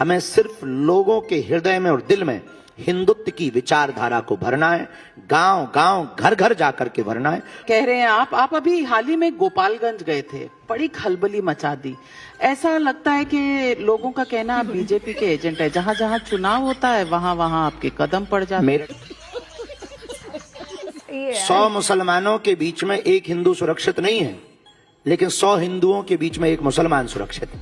हमें सिर्फ लोगों के हृदय में और दिल में हिंदुत्व की विचारधारा को भरना है, गांव गांव घर घर जाकर के भरना है। कह रहे हैं आप अभी हाल ही में गोपालगंज गए थे, बड़ी खलबली मचा दी। ऐसा लगता है कि लोगों का कहना आप बीजेपी के एजेंट है, जहां जहां चुनाव होता है वहां वहां आपके कदम पड़ जाते हैं। मेरे 100 मुसलमानों के बीच में एक हिंदू सुरक्षित नहीं है, लेकिन 100 हिंदुओं के बीच में एक मुसलमान सुरक्षित है।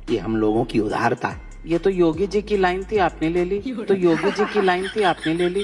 ये हम लोगों की उदारता है। ये तो योगी जी की लाइन थी, आपने ले ली। तो योगी जी की लाइन थी, आपने ले ली।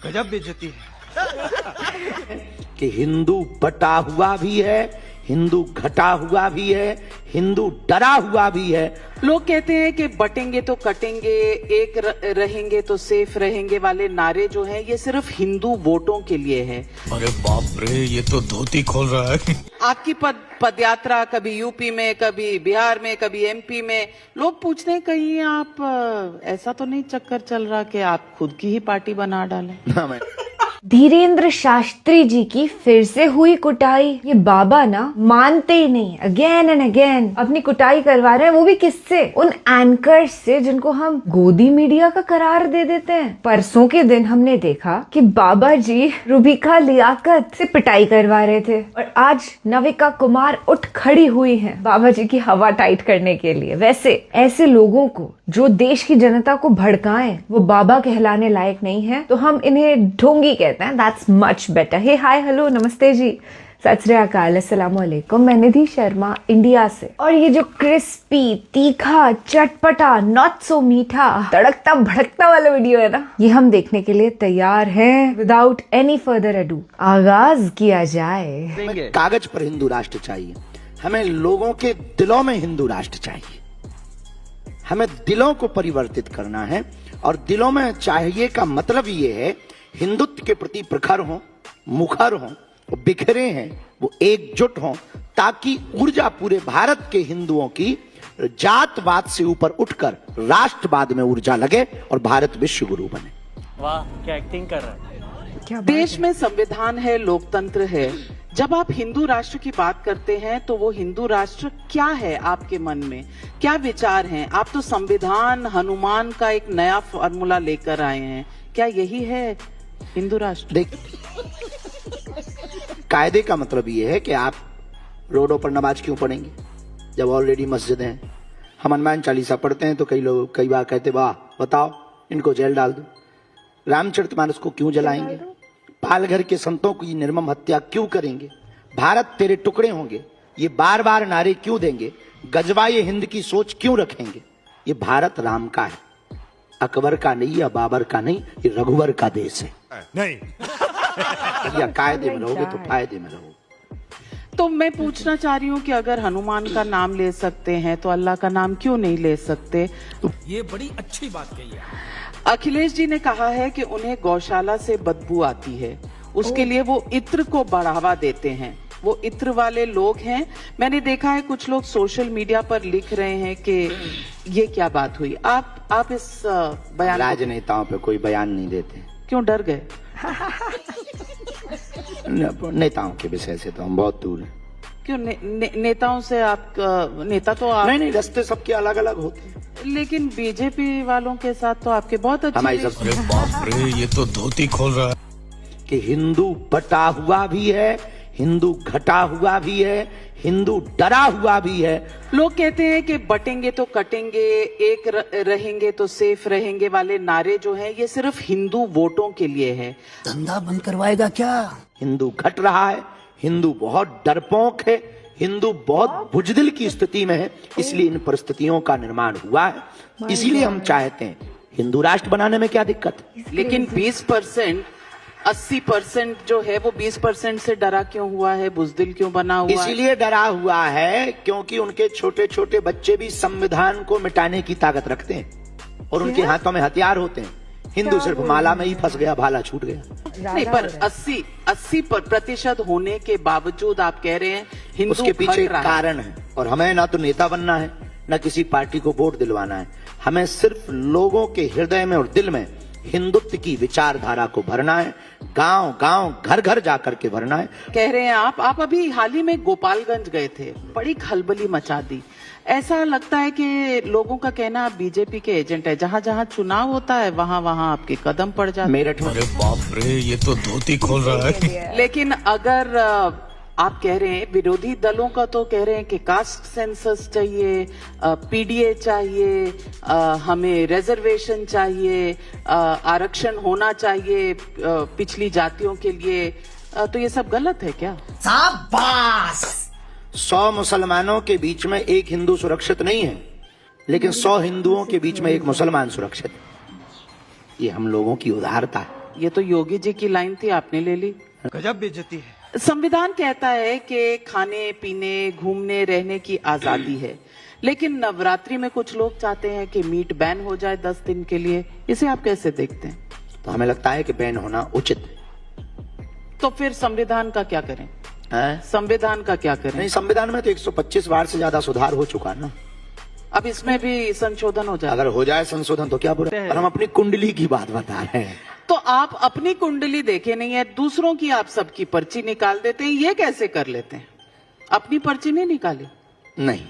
गजब बेइज्जती है कि हिंदू बटा हुआ भी है, हिंदू घटा हुआ भी है, हिंदू डरा हुआ भी है। लोग कहते हैं कि बटेंगे तो कटेंगे, एक रहेंगे तो सेफ रहेंगे वाले नारे जो हैं ये सिर्फ हिंदू वोटों के लिए है। अरे बाप रे, ये तो धोती खोल रहा है। आपकी पदयात्रा कभी यूपी में, कभी बिहार में, कभी एमपी में, लोग पूछते हैं कहीं आप ऐसा तो नहीं चक्कर चल रहा कि आप खुद की ही पार्टी बना डालें। धीरेन्द्र शास्त्री जी की फिर से हुई कुटाई। ये बाबा ना मानते ही नहीं, अगेन एंड अगेन अपनी कुटाई करवा रहे हैं, वो भी किससे? उन एंकर्स से जिनको हम गोदी मीडिया का करार दे देते हैं। परसों के दिन हमने देखा कि बाबा जी रुबिका लियाकत से पिटाई करवा रहे थे और आज नविका कुमार उठ खड़ी हुई है बाबा जी की हवा टाइट करने के लिए। वैसे ऐसे लोगों को जो देश की जनता को भड़काएं वो बाबा कहलाने लायक नहीं है, तो हम इन्हें ढोंगी कहते हैं। That's much better. Hey, hi, hello, नमस्ते जी, सत श्री अकाल, अस्सलाम वालेकुम। मैं निधि शर्मा इंडिया से। और ये जो क्रिस्पी, तीखा, चटपटा, नॉट सो मीठा, तड़कता भड़कता वाला वीडियो है ना, ये हम देखने के लिए तैयार हैं। विदाउट एनी फर्दर अडू आगाज किया जाए। कागज पर हिंदू राष्ट्र चाहिए, हमें लोगों के दिलों में हिंदू राष्ट्र चाहिए। हमें दिलों को परिवर्तित करना है और दिलों में चाहिए का मतलब ये है हिंदुत्व के प्रति प्रखर हों, मुखर हों, वो बिखरे हैं, वो एकजुट हों, ताकि ऊर्जा पूरे भारत के हिंदुओं की जातवाद से ऊपर उठकर राष्ट्रवाद में ऊर्जा लगे और भारत विश्व गुरु बने। वाह, क्या एक्टिंग कर रहा है। देश में संविधान है, लोकतंत्र है। जब आप हिंदू राष्ट्र की बात करते हैं तो वो हिंदू राष्ट्र क्या है आपके मन में, क्या विचार हैं? आप तो संविधान हनुमान का एक नया फॉर्मूला लेकर आए हैं, क्या यही है हिंदू राष्ट्र? देख, कायदे का मतलब ये है कि आप रोडों पर नमाज क्यों पढ़ेंगे जब ऑलरेडी मस्जिद हैं? हम हनुमान चालीसा पढ़ते हैं तो कई लोग कई बार कहते वाह बताओ इनको जेल डाल दो। रामचरितमानस को क्यों जलाएंगे? पालघर के संतों की निर्मम हत्या क्यों करेंगे? भारत तेरे टुकड़े होंगे ये बार बार नारे क्यों देंगे? गजवाए हिंद की सोच क्यों रखेंगे? ये भारत राम का है, अकबर का नहीं या बाबर का नहीं, ये रघुवर का देश है। नहीं या कायदे में रहोगे तो फायदे में रहोगे। तो मैं पूछना चाह रही हूँ कि अगर हनुमान का नाम ले सकते हैं तो अल्लाह का नाम क्यों नहीं ले सकते? ये बड़ी अच्छी बात कही है। अखिलेश जी ने कहा है कि उन्हें गौशाला से बदबू आती है, उसके लिए वो इत्र को बढ़ावा देते हैं। वो इत्र वाले लोग हैं। मैंने देखा है कुछ लोग सोशल मीडिया पर लिख रहे हैं कि ये क्या बात हुई। आप इस बयान, राजनेताओं पे कोई बयान नहीं देते। क्यों डर गए? नेताओं के विषय से तो हम बहुत दूर हैं। क्यों नेताओं से? आप नेता तो आप नहीं, रास्ते सबके अलग अलग होते हैं, लेकिन बीजेपी वालों के साथ तो आपके बहुत अच्छे। हमारी अरे बाप रे, ये तो धोती खोल रहा है। कि हिंदू बटा हुआ भी है, हिंदू घटा हुआ भी है, हिंदू डरा हुआ भी है। लोग कहते हैं कि बटेंगे तो कटेंगे, एक रहेंगे तो सेफ रहेंगे वाले नारे जो हैं ये सिर्फ हिंदू वोटों के लिए है। धंधा बंद करवाएगा क्या? हिंदू घट रहा है, हिंदू बहुत डरपोक है, हिंदू बहुत बुजदिल की स्थिति में है, इसलिए इन परिस्थितियों का निर्माण हुआ है। इसीलिए हम चाहते हैं हिंदू राष्ट्र बनाने में क्या दिक्कत है? लेकिन 20%, 80% जो है वो 20% से डरा क्यों हुआ है, बुजदिल क्यों बना हुआ है? इसीलिए डरा हुआ है क्योंकि उनके छोटे छोटे बच्चे भी संविधान को मिटाने की ताकत रखते हैं और उनके हाथों में हथियार होते हैं। हिंदू सिर्फ माला में ही फंस गया, भाला छूट गया। नहीं, पर 80% होने के बावजूद आप कह रहे हैं हिंदू उसके पीछे एक घट रहा है। कारण है। और हमें ना तो नेता बनना है ना किसी पार्टी को वोट दिलवाना है, हमें सिर्फ लोगों के हृदय में और दिल में हिंदुत्व की विचारधारा को भरना है, गांव गांव घर घर जाकर के भरना है। कह रहे हैं आप अभी हाल ही में गोपालगंज गए थे, बड़ी खलबली मचा दी। ऐसा लगता है कि लोगों का कहना आप बीजेपी के एजेंट है, जहाँ जहाँ चुनाव होता है वहाँ वहाँ आपके कदम पड़ जाते हैं। मेरठ में अरे बाप रे, ये तो धोती खोल रहा है। लेकिन अगर आप कह रहे हैं, विरोधी दलों का तो कह रहे हैं कि कास्ट सेंसस चाहिए, पीडीए चाहिए, हमें रिजर्वेशन चाहिए, आरक्षण होना चाहिए पिछली जातियों के लिए, तो ये सब गलत है क्या? शाबाश। 100 मुसलमानों के बीच में एक हिंदू सुरक्षित नहीं है, लेकिन 100 हिंदुओं के बीच में एक मुसलमान सुरक्षित है। ये हम लोगों की उदारता है। ये तो योगी जी की लाइन थी, आपने ले ली। गजब बेइज्जती है। संविधान कहता है कि खाने पीने घूमने रहने की आजादी है, लेकिन नवरात्रि में कुछ लोग चाहते हैं कि मीट बैन हो जाए 10 दिन के लिए। इसे आप कैसे देखते हैं? तो हमें लगता है कि बैन होना उचित है। तो फिर संविधान का क्या करें? हैं? संविधान का क्या करें? नहीं, संविधान में तो 125 बार से ज्यादा सुधार हो चुका है ना। अब इसमें भी संशोधन हो जाए। अगर हो जाए संशोधन तो क्या बुरा है? और हम अपनी कुंडली की बात बता रहे हैं। तो आप अपनी कुंडली देखे नहीं है, दूसरों की आप सबकी पर्ची निकाल देते हैं। ये कैसे कर लेते हैं? अपनी पर्ची नहीं निकाली? नहीं,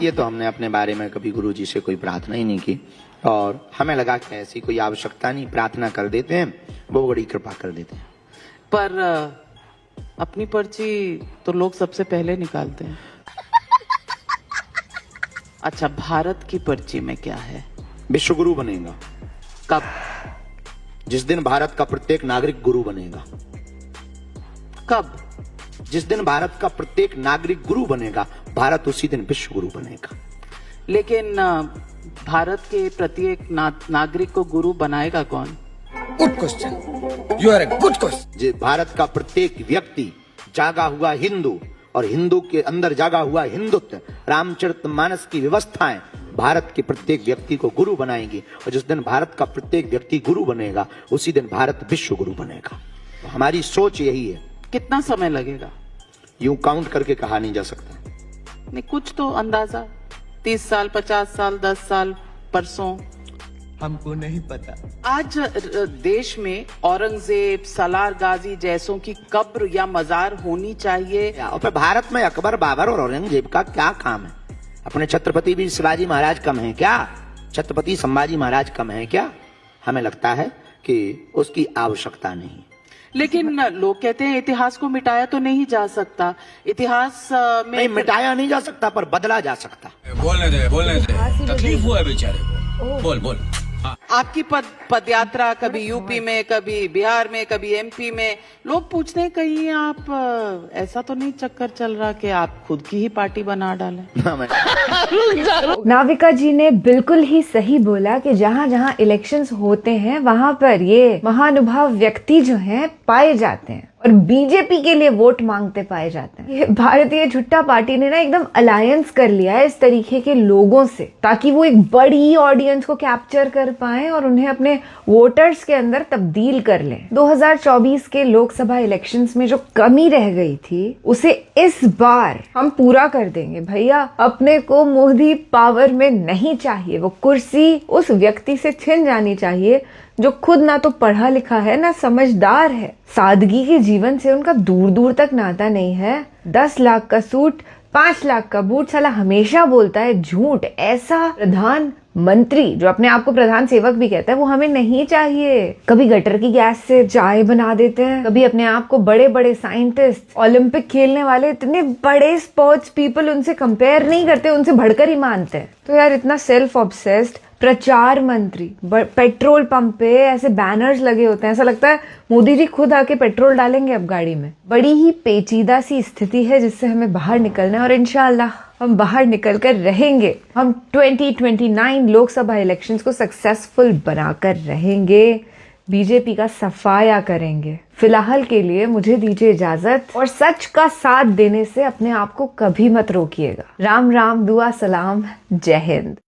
ये तो हमने अपने बारे में कभी गुरुजी से कोई प्रार्थना ही नहीं की, और हमें लगा कि ऐसी कोई आवश्यकता नहीं, प्रार्थना कर देते हैं, वो बड़ी कृपा कर देते हैं। पर अपनी पर्ची तो लोग सबसे पहले निकालते हैं। अच्छा, भारत की पर्ची में क्या है? विश्व गुरु बनेगा। कब? जिस दिन भारत का प्रत्येक नागरिक गुरु बनेगा। कब? जिस दिन भारत का प्रत्येक नागरिक गुरु बनेगा, भारत उसी दिन विश्व गुरु बनेगा। लेकिन भारत के प्रत्येक नागरिक को गुरु बनाएगा कौन? Good question, you are a good question. Bharat का प्रत्येक व्यक्ति जागा हुआ हिंदू, और हिंदू के अंदर जागा हुआ हिंदुत्व, रामचरितमानस की व्यवस्थाएं भारत के प्रत्येक व्यक्ति को गुरु बनाएंगी। और जिस दिन भारत का प्रत्येक व्यक्ति गुरु बनेगा, उसी दिन भारत विश्व गुरु बनेगा। तो हमारी सोच यही है। कितना समय लगेगा? यूं काउंट करके कहा नहीं जा सकता। नहीं, कुछ तो अंदाजा? 30 साल, 50 साल, 10 साल, परसों? हमको नहीं पता। आज देश में औरंगजेब, सलार गाजी जैसों की कब्र या मजार होनी चाहिए। और फिर भारत में अकबर, बाबर और औरंगजेब का क्या काम है? अपने छत्रपति भी शिवाजी महाराज कम है क्या? छत्रपति संभाजी महाराज कम है क्या? हमें लगता है कि उसकी आवश्यकता नहीं। लेकिन लोग कहते हैं इतिहास को मिटाया तो नहीं जा सकता। इतिहास में नहीं, मिटाया नहीं जा सकता, पर बदला जा सकता। बोलने दे, तकलीफ हुआ है बेचारे को। बोल। आपकी पदयात्रा कभी यूपी में, कभी बिहार में, कभी एमपी में, लोग पूछते हैं कहीं आप ऐसा तो नहीं चक्कर चल रहा कि आप खुद की ही पार्टी बना डालें? नाविका जी ने बिल्कुल ही सही बोला कि जहाँ जहाँ इलेक्शंस होते हैं वहाँ पर ये महानुभाव व्यक्ति जो हैं पाए जाते हैं, और बीजेपी के लिए वोट मांगते पाए जाते हैं। ये भारतीय झुट्टा पार्टी ने ना एकदम अलायंस कर लिया है इस तरीके के लोगों से, ताकि वो एक बड़ी ऑडियंस को कैप्चर कर पाए और उन्हें अपने वोटर्स के अंदर तब्दील कर लें। 2024 के लोकसभा इलेक्शंस में जो कमी रह गई थी, उसे इस बार हम पूरा कर देंगे भैया। अपने को मोदी पावर में नहीं चाहिए। वो कुर्सी उस व्यक्ति से छिन जानी चाहिए जो खुद ना तो पढ़ा लिखा है, ना समझदार है। सादगी के जीवन से उनका दूर दूर तक नाता नहीं है। 10 लाख का सूट, 5 लाख का बूट, साला हमेशा बोलता है झूठ। ऐसा प्रधानमंत्री जो अपने आप को प्रधान सेवक भी कहता है, वो हमें नहीं चाहिए। कभी गटर की गैस से चाय बना देते हैं, कभी अपने आप को बड़े बड़े साइंटिस्ट, ओलंपिक खेलने वाले इतने बड़े स्पोर्ट्स पीपल उनसे कंपेयर नहीं करते, उनसे बढ़कर ही मानते हैं। तो यार इतना सेल्फ ऑब्सेस्ड प्रचार मंत्री, पेट्रोल पंप पे ऐसे बैनर्स लगे होते हैं, ऐसा लगता है मोदी जी खुद आके पेट्रोल डालेंगे अब गाड़ी में। बड़ी ही पेचीदा सी स्थिति है जिससे हमें बाहर निकलना है, और इंशाअल्लाह हम बाहर निकल कर रहेंगे। हम 2029 लोकसभा इलेक्शंस को सक्सेसफुल बनाकर रहेंगे, बीजेपी का सफाया करेंगे। फिलहाल के लिए मुझे दीजिए इजाजत, और सच का साथ देने से अपने आप को कभी मत रोकिएगा। राम राम, दुआ सलाम, जय हिंद।